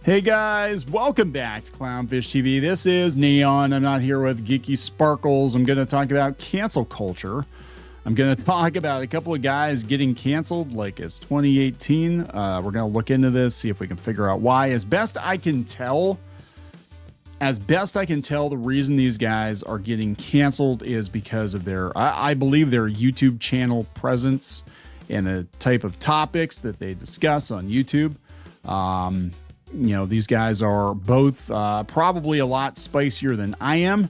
Hey guys, welcome back to Clownfish TV. This is Kneon. I'm not here with Geeky Sparkles. I'm going to talk about cancel culture. I'm going to talk about a couple of guys getting canceled like it's 2018. We're going to look into this, see if we can figure out why. As best I can tell, the reason these guys are getting canceled is because of their, I believe, their YouTube channel presence and the type of topics that they discuss on YouTube. You know, these guys are both probably a lot spicier than I am,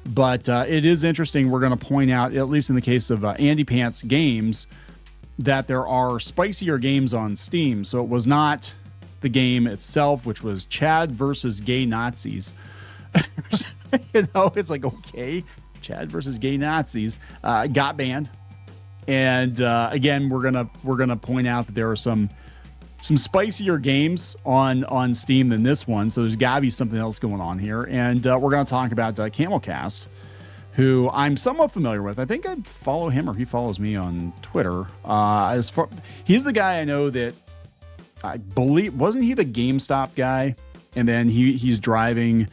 but it is interesting. We're going to point out, at least in the case of AndyPants games, that there are spicier games on Steam. So it was not the game itself, which was Chad versus gay Nazis. You know, it's like, okay, Chad versus gay Nazis got banned. And again, we're gonna point out that there are some spicier games on Steam than this one. So there's got to be something else going on here. And we're going to talk about CAMELCAST, who I'm somewhat familiar with. I think I follow him or he follows me on Twitter. He's the guy I know that I believe, wasn't he the GameStop guy? And then he's driving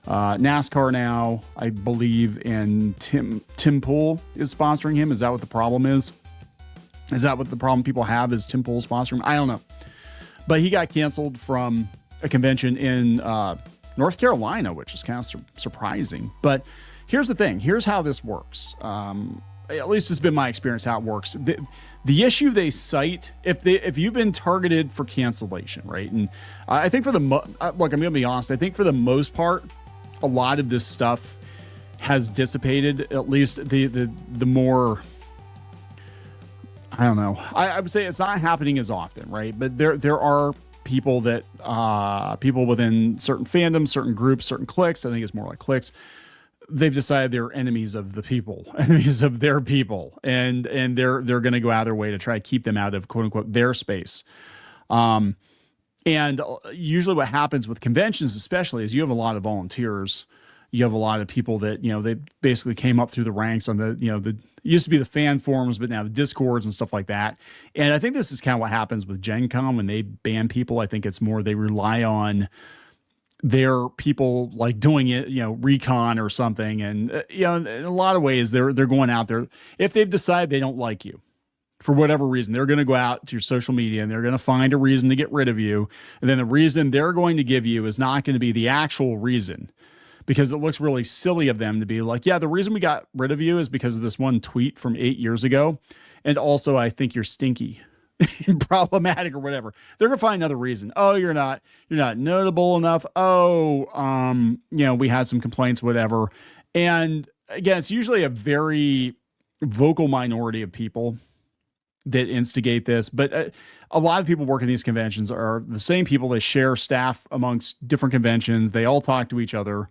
NASCAR now, I believe, and Tim Pool is sponsoring him. Is that what the problem is? Is that what the problem people have, is Tim Pool sponsoring him? I don't know. But he got canceled from a convention in North Carolina, which is kind of surprising. But here's the thing. Here's how this works. At least it's been my experience how it works. The issue they cite, if you've been targeted for cancellation, right? And I think for look, I'm going to be honest. I think for the most part, a lot of this stuff has dissipated. At least the more, I don't know. I would say it's not happening as often, right? But there are people that people within certain fandoms, certain groups, certain cliques. I think it's more like cliques. They've decided they're enemies of the people, enemies of their people, and they're going to go out of their way to try to keep them out of quote unquote their space. And usually what happens with conventions, especially, is you have a lot of volunteers. You have a lot of people that, you know, they basically came up through the ranks on the, you know, it used to be the fan forums, but now the Discords and stuff like that. And I think this is kind of what happens with Gen Con when they ban people. I think it's more they rely on their people like doing it, you know, recon or something. And, you know, in a lot of ways, they're going out there. If they've decided they don't like you for whatever reason, they're going to go out to your social media and they're going to find a reason to get rid of you. And then the reason they're going to give you is not going to be the actual reason, because it looks really silly of them to be like, yeah, the reason we got rid of you is because of this one tweet from 8 years ago. And also, I think you're stinky and problematic or whatever. They're going to find another reason. Oh, you're not notable enough. Oh, you know, we had some complaints, whatever. And again, it's usually a very vocal minority of people that instigate this. But a lot of people working these conventions are the same people that share staff amongst different conventions. They all talk to each other.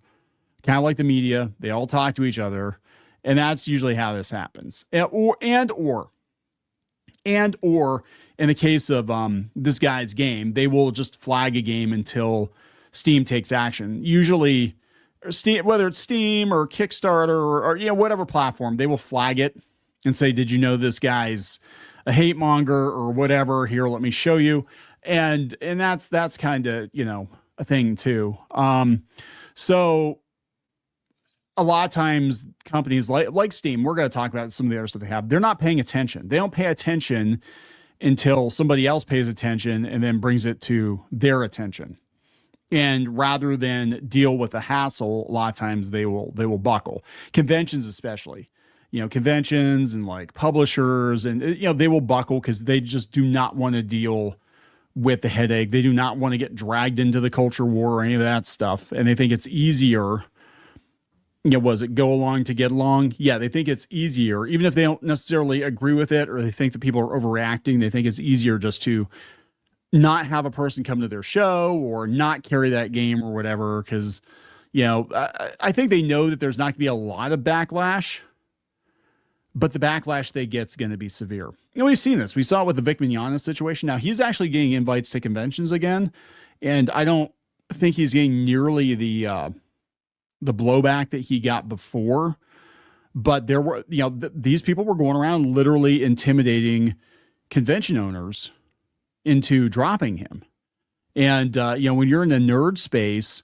Kind of like the media, they all talk to each other, and that's usually how this happens. Or in the case of this guy's game, they will just flag a game until Steam takes action. Usually, Steam, whether it's Steam or Kickstarter or you know, whatever platform, they will flag it and say, "Did you know this guy's a hate monger or whatever? Here, let me show you." And that's kind of, you know, a thing too. So a lot of times companies like Steam, we're going to talk about some of the other stuff they have. They're not paying attention. They don't pay attention until somebody else pays attention and then brings it to their attention. And rather than deal with the hassle, a lot of times they will buckle. Conventions, especially, you know, conventions and like publishers, and you know, they will buckle because they just do not want to deal with the headache. They do not want to get dragged into the culture war or any of that stuff. And they think it's easier. You know, was it go along to get along? Yeah, they think it's easier, even if they don't necessarily agree with it, or they think that people are overreacting. They think it's easier just to not have a person come to their show or not carry that game or whatever. Because, you know, I think they know that there's not going to be a lot of backlash, but the backlash they get is going to be severe. You know, we've seen this. We saw it with the Vic Mignogna situation. Now he's actually getting invites to conventions again, and I don't think he's getting nearly the blowback that he got before, but there were, you know, these people were going around literally intimidating convention owners into dropping him. And, when you're in the nerd space,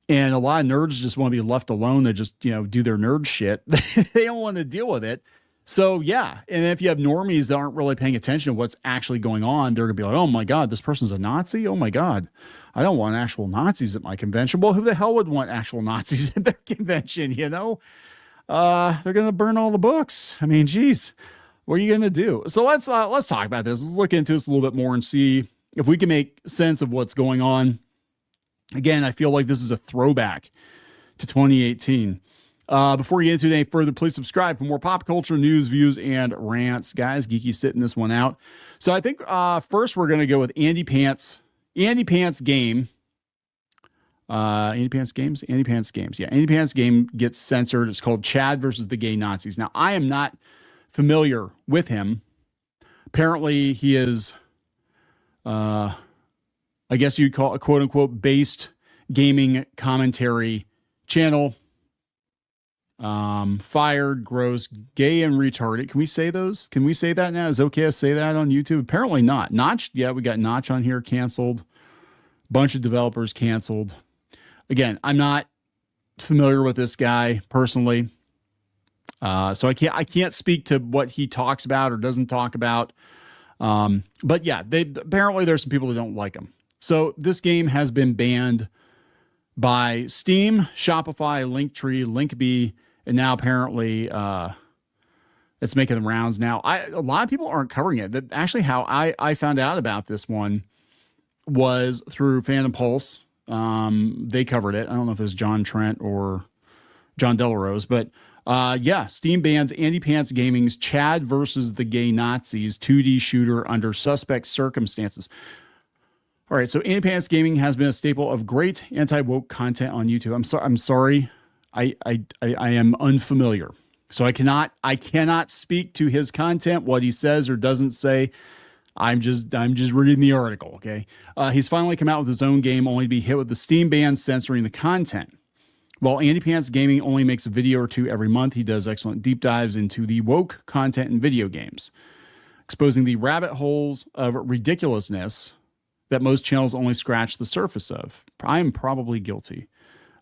and a lot of nerds just want to be left alone to just, do their nerd shit. They don't want to deal with it. So, yeah. And if you have normies that aren't really paying attention to what's actually going on, they're going to be like, oh my God, this person's a Nazi. Oh my God, I don't want actual Nazis at my convention. Well, who the hell would want actual Nazis at their convention? They're going to burn all the books. I mean, geez, what are you going to do? So let's talk about this. Let's look into this a little bit more and see if we can make sense of what's going on. Again, I feel like this is a throwback to 2018. Before we get into it any further, please subscribe for more pop culture news, views, and rants. Guys, Geeky sitting this one out. So I think first we're going to go with AndyPants game. AndyPants games? AndyPants games. Yeah, AndyPants game gets censored. It's called Chad versus the Gay Nazis. Now, I am not familiar with him. Apparently, he is... I guess you'd call a quote unquote based gaming commentary channel. Fired, gross, gay, and retarded. Can we say those? Can we say that now? Is it okay to say that on YouTube? Apparently not. Notch, yeah, we got Notch on here canceled. Bunch of developers canceled. Again, I'm not familiar with this guy personally. So I can't speak to what he talks about or doesn't talk about. But yeah, apparently there's some people that don't like him. So this game has been banned by Steam, Shopify, Linktree, Linkbee, and now apparently it's making the rounds now. A lot of people aren't covering it. That actually how I found out about this one was through Phantom Pulse. They covered it. I don't know if it was John Trent or John Delarose, but yeah, Steam bans AndyPants Gaming's Chad versus the Gay Nazis 2D shooter under suspect circumstances. All right, so AndyPants Gaming has been a staple of great anti-woke content on YouTube. I'm sorry, I am unfamiliar, so I cannot speak to his content, what he says or doesn't say. I'm just reading the article. Okay, he's finally come out with his own game, only to be hit with the Steam ban censoring the content. While AndyPants Gaming only makes a video or two every month, he does excellent deep dives into the woke content in video games, exposing the rabbit holes of ridiculousness that most channels only scratch the surface of. I am probably guilty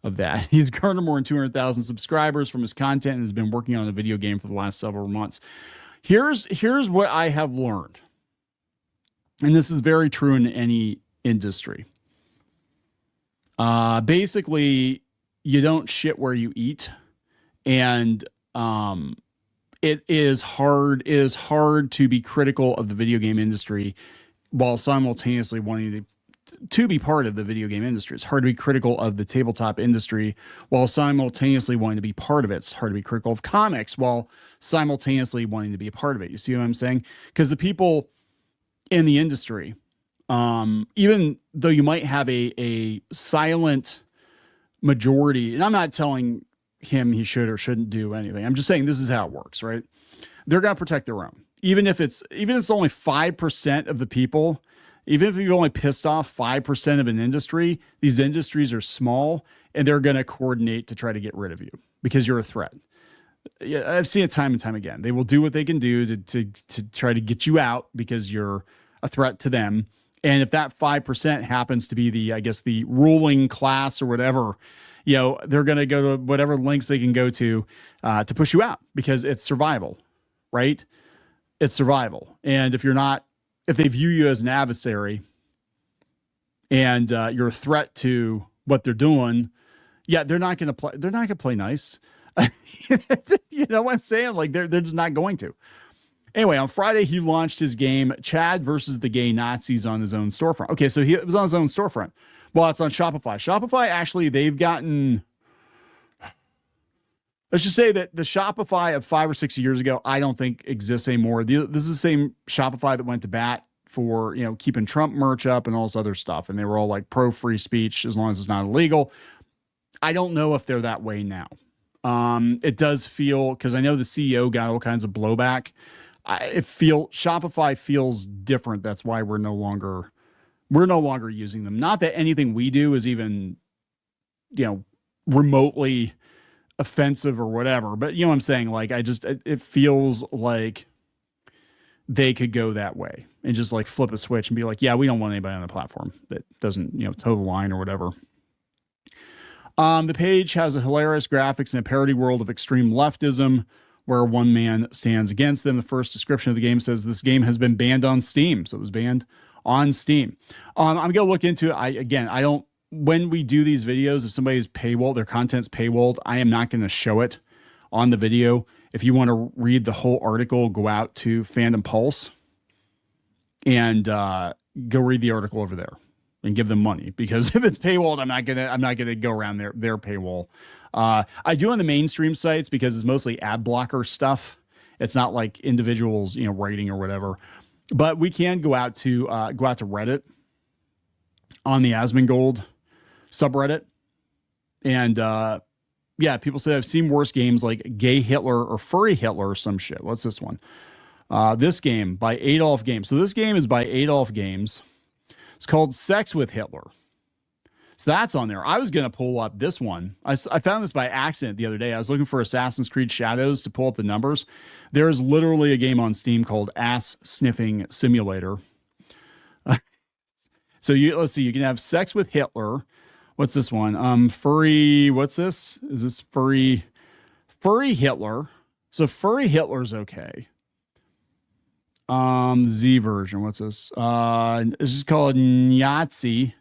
of that. He's garnered more than 200,000 subscribers from his content and has been working on a video game for the last several months. Here's what I have learned, and this is very true in any industry. Basically, you don't shit where you eat, and it is hard to be critical of the video game industry while simultaneously wanting to be part of the video game industry. It's hard to be critical of the tabletop industry while simultaneously wanting to be part of it. It's hard to be critical of comics while simultaneously wanting to be a part of it. You see what I'm saying? Because the people in the industry, even though you might have a silent majority, and I'm not telling him he should or shouldn't do anything. I'm just saying this is how it works, right? They're going to protect their own. Even if it's only 5% of the people, even if you've only pissed off 5% of an industry, these industries are small and they're going to coordinate to try to get rid of you because you're a threat. Yeah, I've seen it time and time again. They will do what they can do to try to get you out because you're a threat to them. And if that 5% happens to be the ruling class or whatever, they're going to go to whatever links they can go to push you out because it's survival, right? It's survival. And if they view you as an adversary and you're a threat to what they're doing, yeah, they're not going to play nice. You know what I'm saying? Like they're just not going to. Anyway, on Friday, he launched his game Chad versus the Gay Nazis on his own storefront. Okay, so it was on his own storefront. Well, it's on Shopify. Shopify, actually, they've gotten... Let's just say that the Shopify of 5 or 6 years ago, I don't think exists anymore. This is the same Shopify that went to bat for, keeping Trump merch up and all this other stuff. And they were all like pro free speech as long as it's not illegal. I don't know if they're that way now. It does feel, because I know the CEO got all kinds of blowback. Shopify feels different. That's why we're no longer using them. Not that anything we do is even, remotely offensive or whatever, but you know what I'm saying? Like, it feels like they could go that way and just like flip a switch and be like, yeah, we don't want anybody on the platform that doesn't, toe the line or whatever. The page has a hilarious graphics and a parody world of extreme leftism where one man stands against them. The first description of the game says this game has been banned on Steam. So it was banned on Steam. I'm going to look into it. When we do these videos, if somebody's paywall, their content's paywalled, I am not going to show it on the video. If you want to read the whole article, go out to Fandom Pulse and go read the article over there and give them money, because if it's paywalled, I'm not gonna go around their paywall. I do on the mainstream sites because it's mostly ad blocker stuff. It's not like individuals, writing or whatever. But we can go out to Reddit on the Asmongold subreddit, and people say I've seen worse games like Gay Hitler or Furry Hitler or some shit. What's this one? This game by Adolf Games. So this game is by Adolf Games. It's called Sex with Hitler. So that's on there. I was going to pull up this one. I found this by accident the other day. I was looking for Assassin's Creed Shadows to pull up the numbers. There's literally a game on Steam called Ass Sniffing Simulator. So let's see. You can have Sex with Hitler. What's this one? Furry. What's this? Is this Furry Hitler? So Furry Hitler's okay. Z version. What's this? This is called Yahtzee.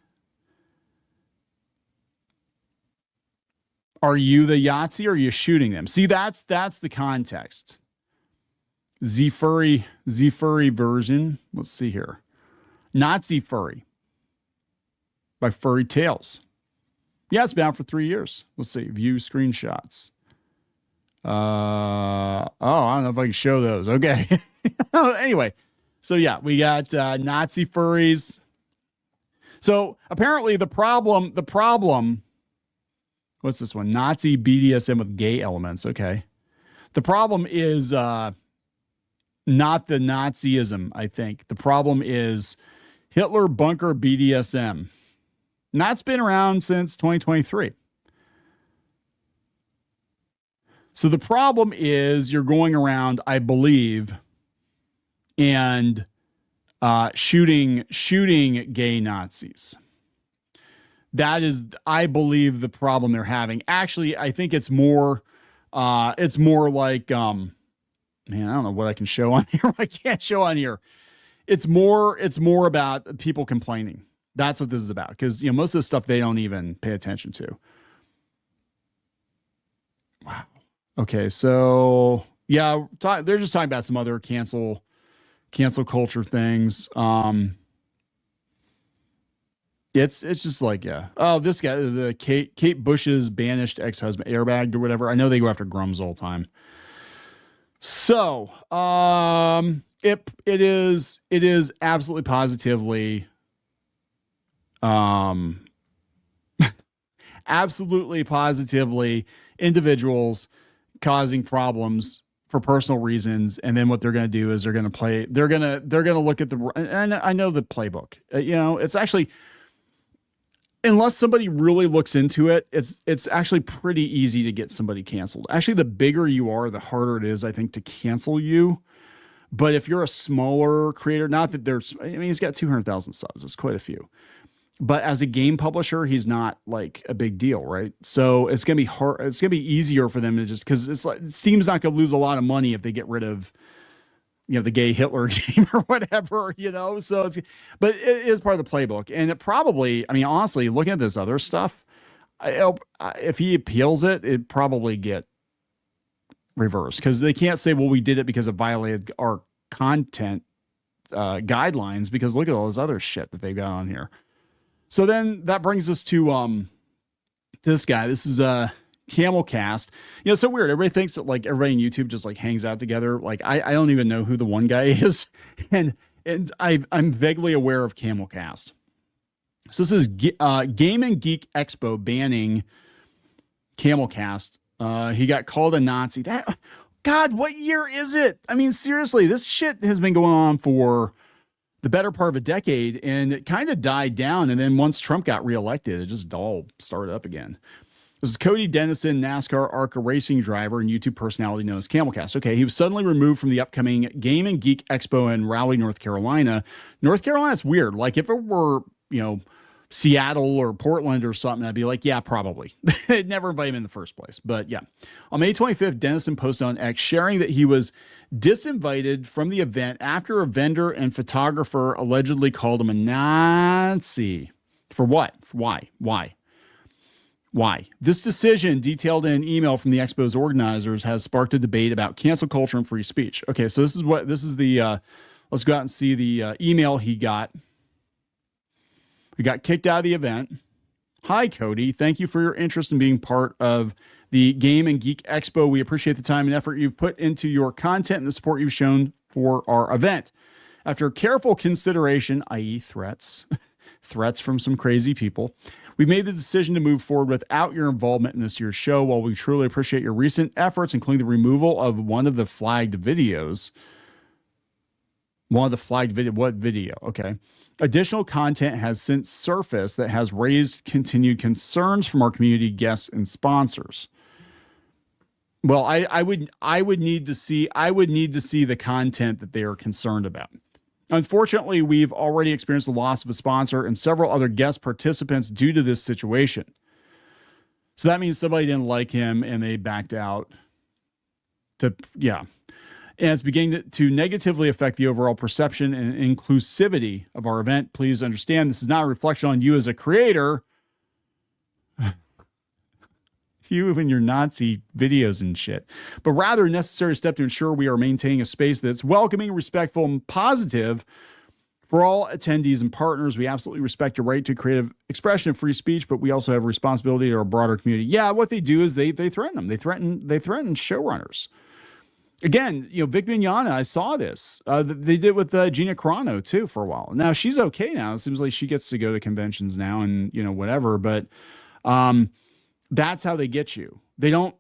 Are you the Yahtzee or are you shooting them? See, that's the context. Z furry version. Let's see here. Nazi Furry by Furry Tales. Yeah, it's been out for 3 years. Let's see. View screenshots. I don't know if I can show those. Okay. Anyway, so yeah, we got Nazi furries. So apparently the problem, what's this one? Nazi BDSM with gay elements. Okay. The problem is not the Nazism, I think. The problem is Hitler bunker BDSM. And that's been around since 2023. So the problem is you're going around, I believe, and shooting gay Nazis. That is, I believe, the problem they're having. Actually, I think it's more like, man, I don't know what I can show on here. I can't show on here. It's more about people complaining. That's what this is about. Because, most of the stuff they don't even pay attention to. Wow. Okay. So yeah, they're just talking about some other cancel culture things. It's just like, yeah. Oh, this guy, the Kate Bush's banished ex-husband, airbagged or whatever. I know they go after Grums all the time. So, it is absolutely positively, absolutely positively individuals causing problems for personal reasons. And then what they're going to do is they're going to look at and I know the playbook, it's actually, unless somebody really looks into it, it's actually pretty easy to get somebody canceled. Actually, the bigger you are, the harder it is, I think, to cancel you. But if you're a smaller creator, not that he's got 200,000 subs. It's quite a few. But as a game publisher, he's not like a big deal, right? So it's going to be hard. It's going to be easier for them to just, because it's like Steam's not going to lose a lot of money if they get rid of, the gay Hitler game or whatever, so but it is part of the playbook. And it probably, honestly, looking at this other stuff, if he appeals it, it'd probably get reversed, because they can't say, well, we did it because it violated our content guidelines, because look at all this other shit that they've got on here. So then that brings us to this guy. This is CAMELCAST. It's so weird. Everybody thinks that like everybody in YouTube just like hangs out together. Like I don't even know who the one guy is, and I'm vaguely aware of CAMELCAST. So this is Game and Geek Expo banning CAMELCAST. He got called a Nazi. God, what year is it? Seriously, this shit has been going on for the better part of a decade, and it kind of died down. And then once Trump got reelected, it just all started up again. This is Cody Dennison, NASCAR ARCA racing driver and YouTube personality known as CAMELCAST. Okay, he was suddenly removed from the upcoming Game and Geek Expo in Raleigh, North Carolina. North Carolina's weird. Like if it were, Seattle or Portland or something, I'd be like, yeah, probably. They'd never invite him in the first place. But yeah. On May 25th, Dennison posted on X sharing that he was disinvited from the event after a vendor and photographer allegedly called him a Nazi. For what? Why? This decision, detailed in an email from the Expo's organizers, has sparked a debate about cancel culture and free speech. Okay, so this is the, let's go out and see the email he got. We got kicked out of the event. Hi, Cody. Thank you for your interest in being part of the Game and Geek Expo. We appreciate the time and effort you've put into your content and the support you've shown for our event. After careful consideration, i.e. threats from some crazy people, we made the decision to move forward without your involvement in this year's show. While we truly appreciate your recent efforts, including the removal of one of the flagged videos. What video? Okay. Additional content has since surfaced that has raised continued concerns from our community guests and sponsors. Well, I would need to see the content that they are concerned about. Unfortunately, we've already experienced the loss of a sponsor and several other guest participants due to this situation. So that means somebody didn't like him and they backed out. And it's beginning to negatively affect the overall perception and inclusivity of our event. Please understand, this is not a reflection on you as a creator. You and your Nazi videos and shit. But rather a necessary step to ensure we are maintaining a space that's welcoming, respectful, and positive for all attendees and partners. We absolutely respect your right to creative expression and free speech, but we also have a responsibility to our broader community. Yeah, what they do is they threaten them. They threaten showrunners. Again, Vic Mignogna, I saw this. They did with Gina Carano too for a while. Now she's okay now. It seems like she gets to go to conventions now and whatever. But that's how they get you. They don't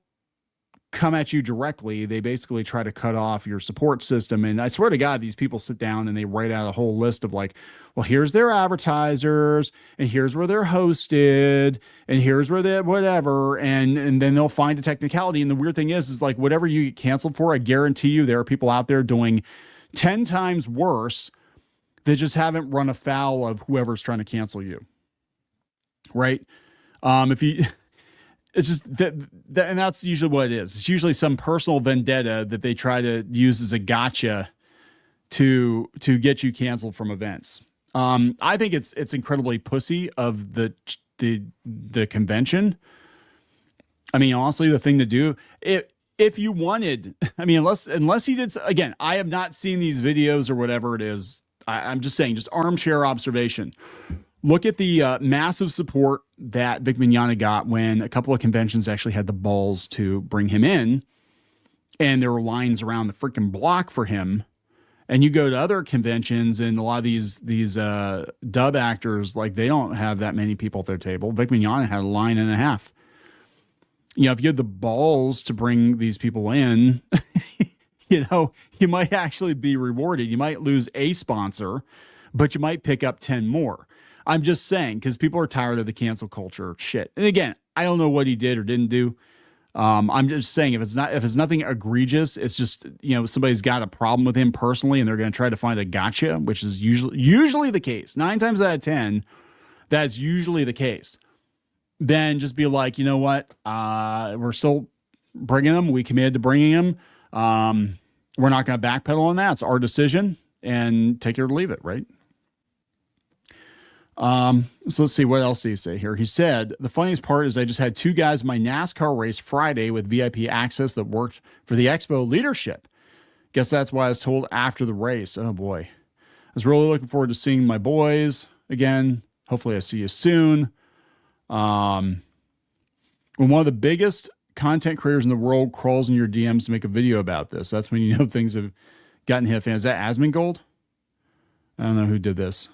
come at you directly. They basically try to cut off your support system. And I swear to God, these people sit down and they write out a whole list of like, well, here's their advertisers and here's where they're hosted and here's where they whatever. And then they'll find a technicality. And the weird thing is like whatever you get canceled for, I guarantee you there are people out there doing 10 times worse that just haven't run afoul of whoever's trying to cancel you. Right. It's just that, and that's usually what it is. It's usually some personal vendetta that they try to use as a gotcha to get you canceled from events. I think it's incredibly pussy of the convention. I mean, honestly, the thing to do if you wanted, I mean, unless he did again, I have not seen these videos or whatever it is. I'm just saying, just armchair observation. Look at the massive support that Vic Mignogna got when a couple of conventions actually had the balls to bring him in, and there were lines around the freaking block for him. And you go to other conventions, and a lot of these dub actors, like they don't have that many people at their table. Vic Mignogna had a line and a half. If you had the balls to bring these people in, you might actually be rewarded. You might lose a sponsor, but you might pick up 10 more. I'm just saying, because people are tired of the cancel culture shit. And again, I don't know what he did or didn't do. I'm just saying, if it's nothing egregious, it's just, somebody's got a problem with him personally and they're going to try to find a gotcha, which is usually the case. 9 times out of 10, that's usually the case. Then just be like, you know what? We're still bringing him. We committed to bringing him. We're not going to backpedal on that. It's our decision and take it or leave it. Right. So let's see, what else did he say here? He said, the funniest part is I just had 2 guys in my NASCAR race Friday with VIP access that worked for the Expo leadership. Guess that's why I was told after the race. Oh boy. I was really looking forward to seeing my boys again. Hopefully I see you soon. When one of the biggest content creators in the world crawls in your DMs to make a video about this, that's when you know things have gotten hit. Is that Asmongold? I don't know who did this.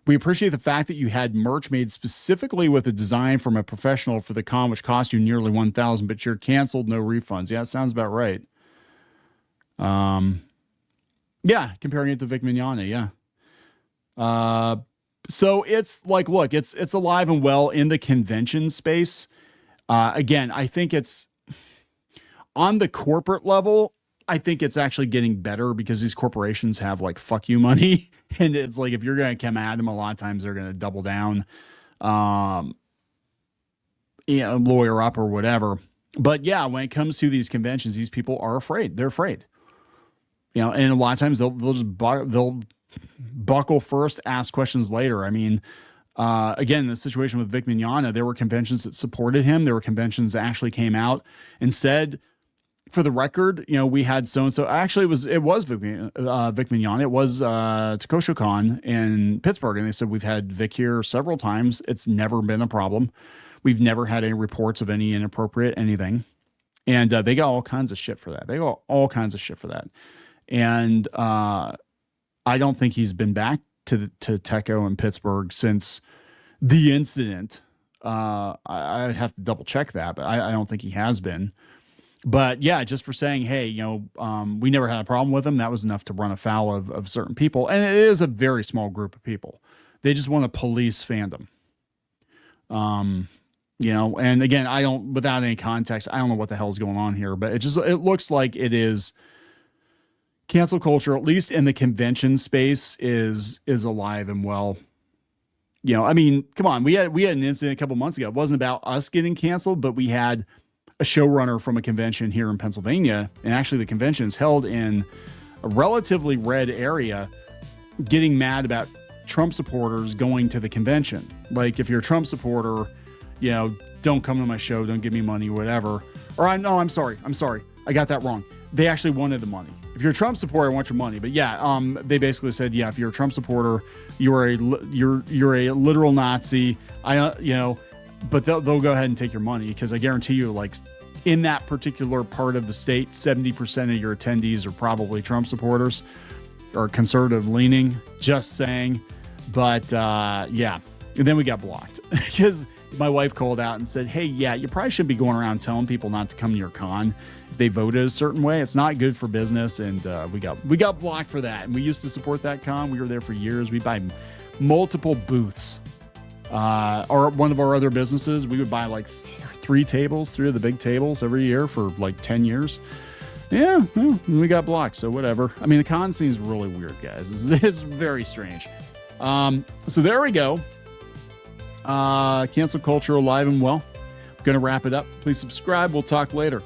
We appreciate the fact that you had merch made specifically with a design from a professional for the con, which cost you nearly $1,000, but you're canceled, no refunds. Yeah, it sounds about right. Yeah, comparing it to Vic Mignogna, yeah. So it's like, look, it's alive and well in the convention space. Again, I think it's on the corporate level. I think it's actually getting better because these corporations have like fuck you money. And it's like, if you're going to come at them, a lot of times they're going to double down, lawyer up or whatever. But yeah, when it comes to these conventions, these people are afraid. They're afraid, and a lot of times they'll just they'll buckle first, ask questions later. I mean, again, the situation with Vic Mignogna, there were conventions that supported him. There were conventions that actually came out and said, for the record, we had so-and-so. Actually, it was Vic Mignogna. It was Takosho Kon in Pittsburgh. And they said, we've had Vic here several times. It's never been a problem. We've never had any reports of any inappropriate anything. And they got all kinds of shit for that. And I don't think he's been back to Teco in Pittsburgh since the incident. I have to double check that, but I don't think he has been. But yeah, just for saying, hey, we never had a problem with him, that was enough to run afoul of certain people. And it is a very small group of people. They just want to police fandom. And again, without any context, I don't know what the hell's going on here, but it looks like it is cancel culture, at least in the convention space, is alive and well. I mean, come on, we had an incident a couple months ago. It wasn't about us getting canceled, but we had a showrunner from a convention here in Pennsylvania, and actually the convention is held in a relatively red area, getting mad about Trump supporters going to the convention. Like, if you're a Trump supporter, don't come to my show, don't give me money, whatever. Or I'm sorry, I got that wrong. They actually wanted the money. If you're a Trump supporter, I want your money. But yeah, they basically said, yeah, if you're a Trump supporter, you're a literal Nazi. But they'll go ahead and take your money, because I guarantee you, like, in that particular part of the state, 70% of your attendees are probably Trump supporters or conservative leaning, just saying. But yeah, and then we got blocked because my wife called out and said, hey, yeah, you probably shouldn't be going around telling people not to come to your con if they voted a certain way. It's not good for business. And we got blocked for that. And we used to support that con. We were there for years. We buy multiple booths. Or one of our other businesses, we would buy like three of the big tables every year for like 10 years. Yeah, we got blocked, so whatever. I mean, the con scene is really weird, guys. It's very strange. So there we go. Cancel culture alive and well. I'm going to wrap it up. Please subscribe. We'll talk later.